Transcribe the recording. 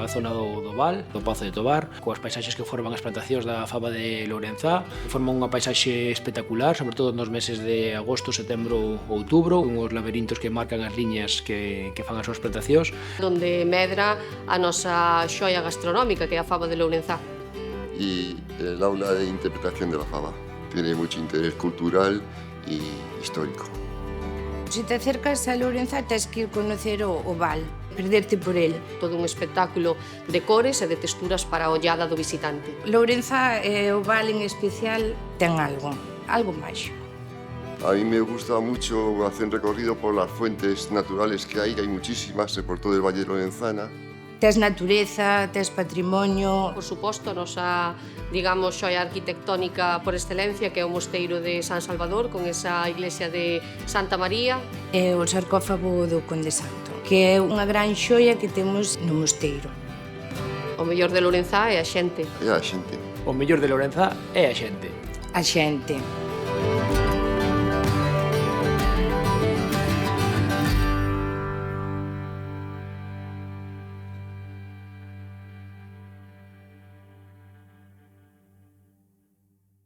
zona do Val, do Pazo de Tobar, coas paisaxes que forman as plantacións da faba de Lourenzá. Forman unha paisaxe espectacular, sobre todo nos meses de agosto, setembro ou outubro, unhos laberintos que marcan as liñas que fan as súas plantacións. Donde medra a nosa xoia gastronómica, que é a faba de Lourenzá. Y el aula de interpretación de la fava. Tiene mucho interés cultural y histórico. Se te acercas a Lourenzá, tens que ir conocer o Val, perderte por el. Todo un espectáculo de cores e de texturas para a ollada do visitante. Lourenzá e o Val en especial ten algo máxico. A mí me gusta mucho hacer un recorrido por las fuentes naturales que hay muchísimas por todo el Valle de Lorenzana. Tes natureza, tes patrimonio. Por suposto, a nosa, digamos, xoia arquitectónica por excelencia, que é o mosteiro de San Salvador, con esa iglesia de Santa María. E o sarcófago do Conde Santo, que é unha gran xoia que temos no mosteiro. O mellor de Lourenzá é a xente. É a xente. O mellor de Lourenzá é a xente. A xente.